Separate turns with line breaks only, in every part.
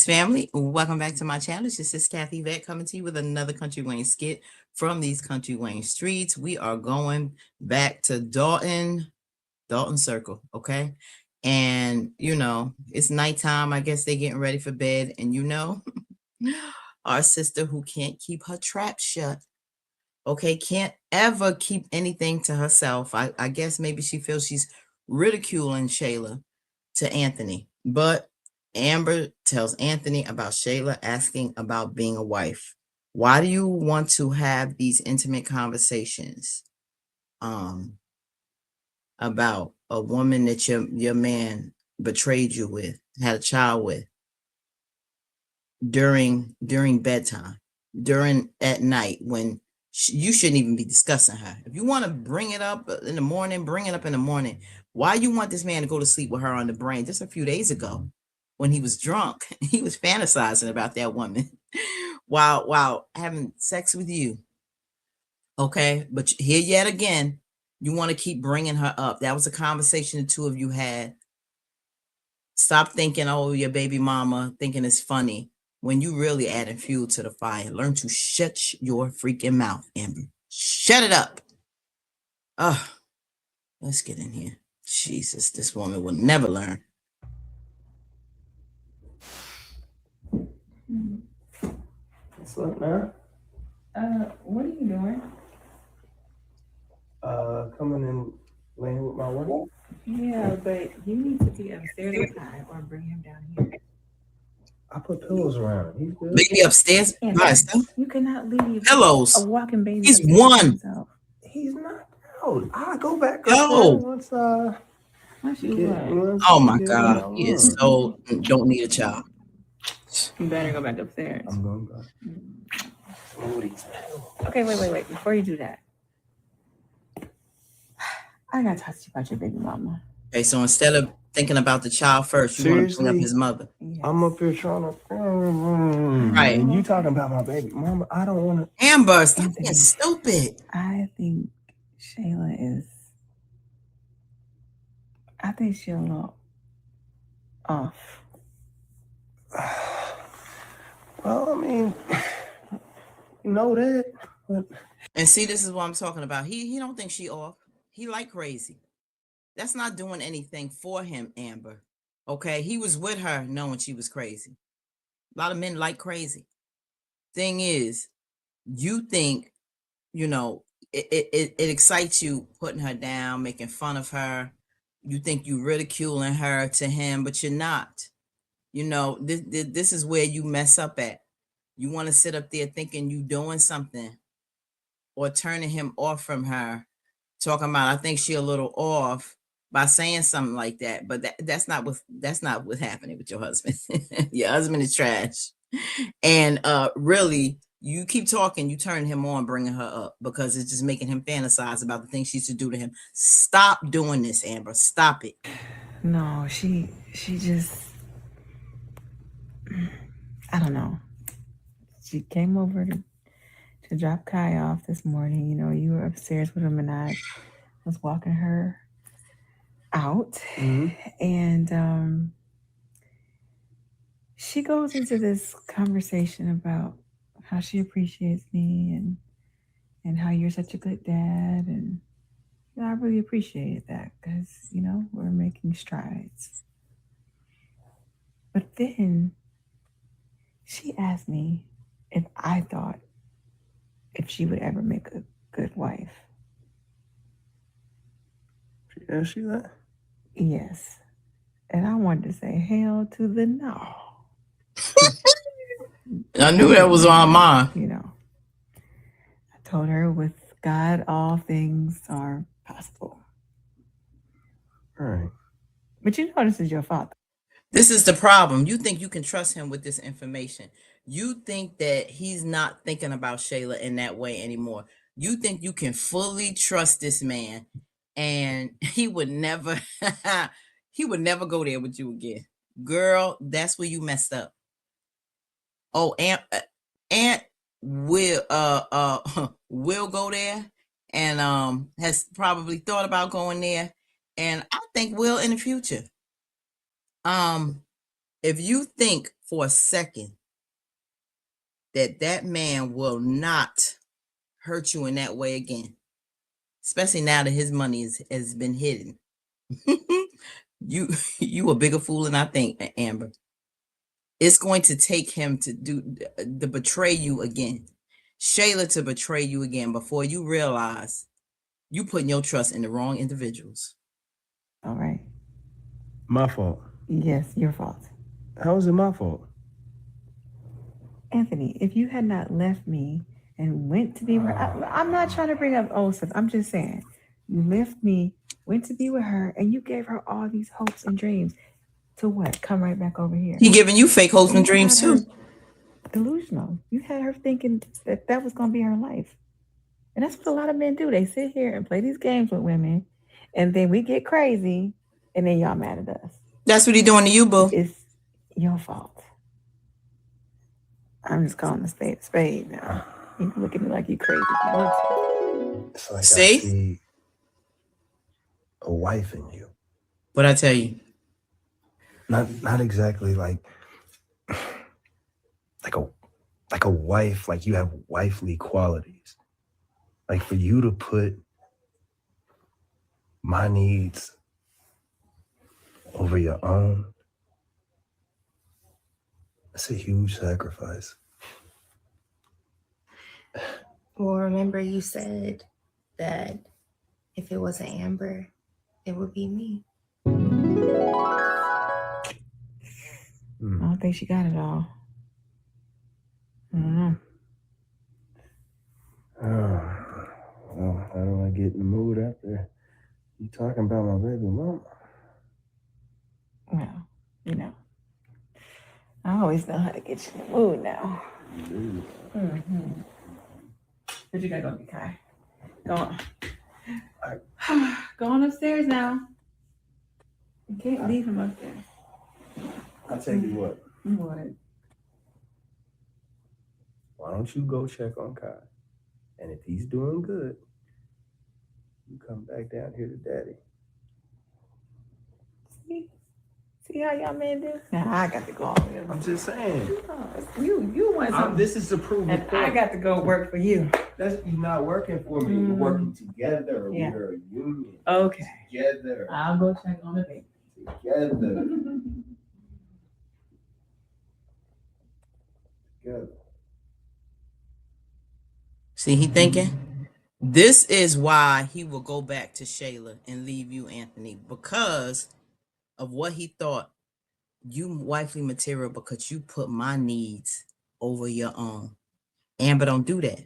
Greetings, family. Welcome back to my channel. This is Kathy Vet coming to you with another Country Wayne skit from these Country Wayne streets. We are going back to Dalton Circle, okay? And, it's nighttime. I guess they're getting ready for bed. And, our sister who can't keep her trap shut, okay, can't ever keep anything to herself. I guess maybe she feels she's ridiculing Shayla to Anthony. But Amber tells Anthony about Shayla asking about being a wife. Why do you want to have these intimate conversations about a woman that your man betrayed you with, had a child with, during bedtime, during at night when you shouldn't even be discussing her? If you want to bring it up in the morning, bring it up in the morning. Why you want this man to go to sleep with her on the brain? Just a few days ago, when he was drunk, he was fantasizing about that woman while having sex with you. Okay, but here yet again, you want to keep bringing her up. That was a conversation the two of you had. Stop thinking, oh, your baby mama, thinking it's funny, when you really adding fuel to the fire. Learn to shut your freaking mouth, Amber. Shut it up. Let's get in here. Jesus, this woman will never learn.
What's up, man?
What are you doing?
Coming and laying with my wife.
Yeah, but you need to be upstairs with Kai or bring him down here.
I put pillows around him. He's good.
Baby upstairs by himself.
You cannot leave
Pillows.
a walking baby.
He's one.
He's not out. I go back
Yo.
up there once
you
get,
oh my God, he is so don't need a child.
You better go back upstairs.
I'm going back.
Okay, wait. Before you do that, I gotta talk to you about your baby mama.
Okay, so instead of thinking about the child first, you want to bring up his mother.
Yes.
I'm up here trying to.
Right.
And you talking about my baby mama? I don't want to.
Amber, stop being stupid.
I think Shayla is. I think she's a little off.
Well, I mean, you know that. But...
And see, this is what I'm talking about. He don't think she off. He like crazy. That's not doing anything for him, Amber. Okay, he was with her knowing she was crazy. A lot of men like crazy. Thing is, you think, it excites you putting her down, making fun of her. You think you ridiculing her to him, but you're not. This is where you mess up at. You want to sit up there thinking you doing something or turning him off from her, talking about, I think she a little off by saying something like that. But that's not what's happening with your husband. Your husband is trash. And really, you keep talking, you turn him on, bringing her up, because it's just making him fantasize about the things she used to do to him. Stop doing this, Amber. Stop it.
No, she just, I don't know. She came over to drop Kai off this morning. You were upstairs with him and I was walking her out.
Mm-hmm.
And she goes into this conversation about how she appreciates me and how you're such a good dad. And I really appreciated that because, we're making strides. But then she asked me if I thought if she would ever make a good wife.
She asked you that?
Yes. And I wanted to say, hell to the no.
I knew that was on mine.
I told her with God, all things are possible.
All right.
But this is your father.
This is the problem. You think you can trust him with this information. You think that he's not thinking about Shayla in that way anymore. You think you can fully trust this man, and he would never go there with you again. Girl, that's where you messed up. Oh, Aunt will will go there, and has probably thought about going there, and I think will in the future. If you think for a second that that man will not hurt you in that way again, especially now that his money has been hidden. you you a bigger fool than I think, Amber. It's going to take him to betray you again, Shayla, to betray you again before you realize you putting your trust in the wrong individuals.
All right.
My fault.
Yes, your fault.
How is it my fault?
Anthony, if you had not left me and went to be with her, I'm not trying to bring up old stuff. I'm just saying, you left me, went to be with her, and you gave her all these hopes and dreams. To what? Come right back over here.
He giving you fake hopes and
You
dreams
had her
too.
delusional. You had her thinking that that was going to be her life. And that's what a lot of men do. They sit here and play these games with women, and then we get crazy, and then y'all mad at us.
That's what he doing to you, boo.
It's your fault. I'm just calling a spade now. You can look at me like you crazy if you want to.
It's like I
See?
see a wife in you.
What I tell you?
Not exactly like a wife, like you have wifely qualities. Like for you to put my needs over your own, that's a huge sacrifice.
Well, remember you said that if it wasn't Amber, it would be me.
I don't think she got it all. I don't know.
Oh, well, how do I get in the mood after you talking about my baby mama?
Well, you know, I always know how to get you in the mood now. Mm-hmm. But you gotta go be Kai. Go on. Go on upstairs now. You can't leave him up there.
I'll tell you what.
What?
Why don't you go check on Kai? And if he's doing good, you come back down here to daddy.
See how y'all men do? Now I got to go on here.
I'm just saying.
You want something.
This is to prove
and I got to go work for you.
That's not working for me. We're working together.
Yeah.
We're a union.
Okay.
Together.
I'll go check on the baby.
Together. Together.
See, he thinking? This is why he will go back to Shayla and leave you, Anthony, because of what he thought. You wifely material because you put my needs over your own. Amber don't do that.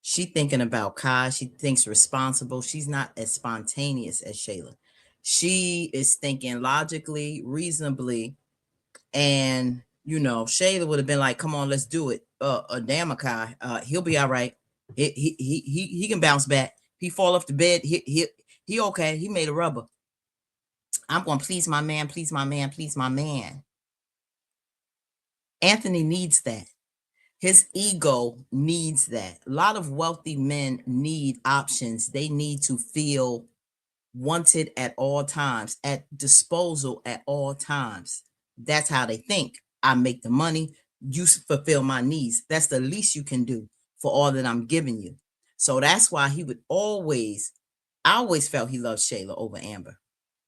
She thinking about Kai. She thinks responsible. She's not as spontaneous as Shayla. She is thinking logically, reasonably, and Shayla would have been like, "Come on, let's do it." Damn, Kai, he'll be all right. He can bounce back. He fall off the bed. He okay. He made a rubber. I'm gonna please my man, please my man, please my man. Anthony needs that. His ego needs that. A lot of wealthy men need options. They need to feel wanted at all times, at disposal at all times. That's how they think. I make the money, you fulfill my needs. That's the least you can do for all that I'm giving you. So that's why he would always, I always felt he loved Shayla over Amber.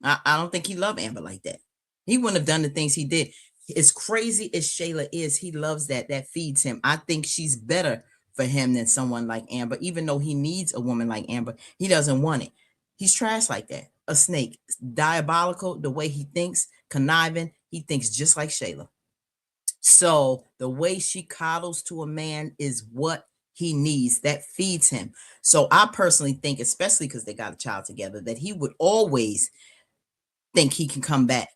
I don't think he loved Amber like that. He wouldn't have done the things he did. As crazy as Shayla is, he loves that. That feeds him. I think she's better for him than someone like Amber. Even though he needs a woman like Amber, he doesn't want it. He's trash like that. A snake. Diabolical, the way he thinks, conniving. He thinks just like Shayla. So the way she coddles to a man is what he needs. That feeds him. So I personally think, especially because they got a child together, that he would always think he can come back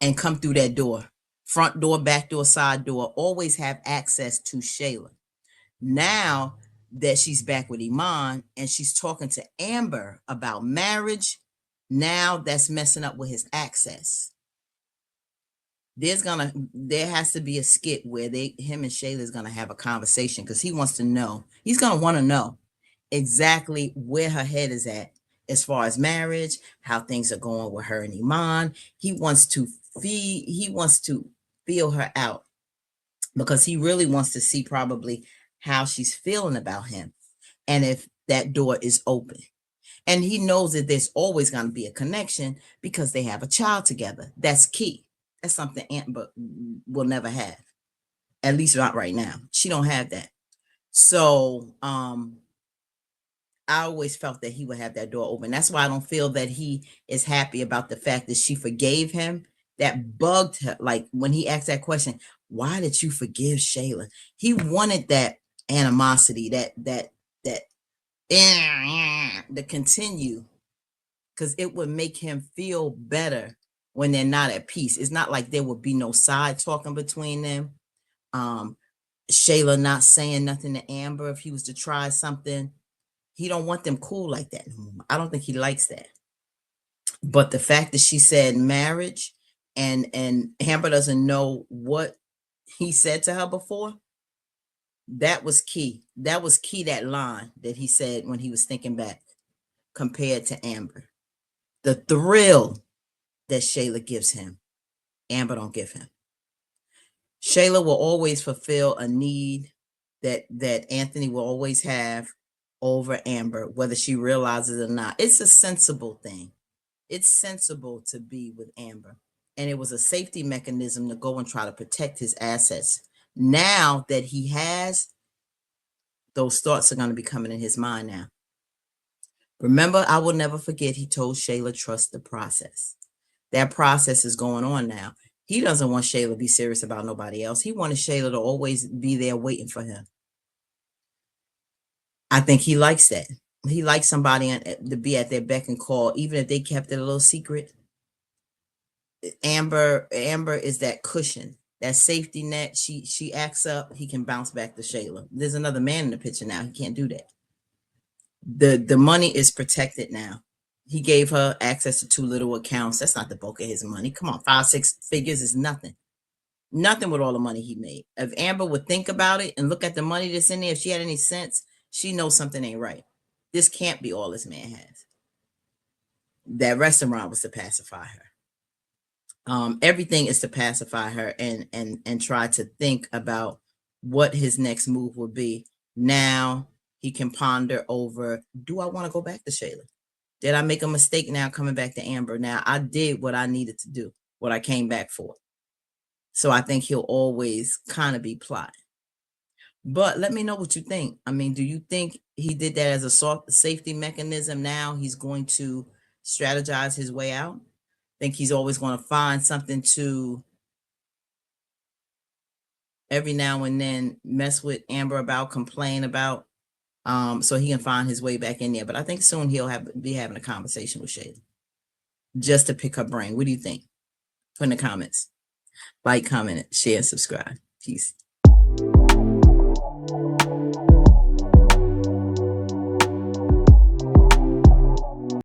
and come through that door, front door, back door, side door, always have access to Shayla. Now that she's back with Iman and she's talking to Amber about marriage, now that's messing up with his access. There has to be a skit where him and Shayla is gonna have a conversation because he wants to know. He's gonna want to know exactly where her head is at as far as marriage, how things are going with her and Iman. He wants to feel her out because he really wants to see probably how she's feeling about him and if that door is open. And he knows that there's always going to be a connection because they have a child together. That's key. That's something Amber will never have. At least not right now. She don't have that. So I always felt that he would have that door open. That's why I don't feel that he is happy about the fact that she forgave him. That bugged her. Like when he asked that question, why did you forgive Shayla? He wanted that animosity, that to continue, because it would make him feel better when they're not at peace. It's not like there would be no side talking between them. Shayla not saying nothing to Amber if he was to try something. He don't want them cool like that. I don't think he likes that. But the fact that she said marriage and Amber doesn't know what he said to her before, that was key. That was key, that line that he said when he was thinking back compared to Amber. The thrill that Shayla gives him, Amber don't give him. Shayla will always fulfill a need that Anthony will always have over Amber, whether she realizes it or not. It's a sensible thing. It's sensible to be with Amber. And it was a safety mechanism to go and try to protect his assets. Now that he has, those thoughts are going to be coming in his mind now. Remember, I will never forget, he told Shayla, trust the process. That process is going on now. He doesn't want Shayla to be serious about nobody else. He wanted Shayla to always be there waiting for him. I think he likes that. He likes somebody to be at their beck and call, even if they kept it a little secret. Amber is that cushion, that safety net. She acts up, he can bounce back to Shayla. There's another man in the picture now. He can't do that. The money is protected now. He gave her access to 2 little accounts. That's not the bulk of his money. Come on, 5-6 figures is nothing. Nothing with all the money he made. If Amber would think about it and look at the money that's in there, if she had any sense, she knows something ain't right. This can't be all this man has. That restaurant was to pacify her. Everything is to pacify her and try to think about what his next move would be. Now he can ponder over, do I want to go back to Shayla? Did I make a mistake now coming back to Amber? Now I did what I needed to do, what I came back for. So I think he'll always kind of be plotting. But let me know what you think. I mean, do you think he did that as a soft safety mechanism? Now he's going to strategize his way out? Think he's always going to find something to every now and then mess with Amber about, complain about, so he can find his way back in there. But I think soon he'll be having a conversation with Shayla just to pick her brain. What do you think? Put in the comments. Like, comment, share, and subscribe. Peace.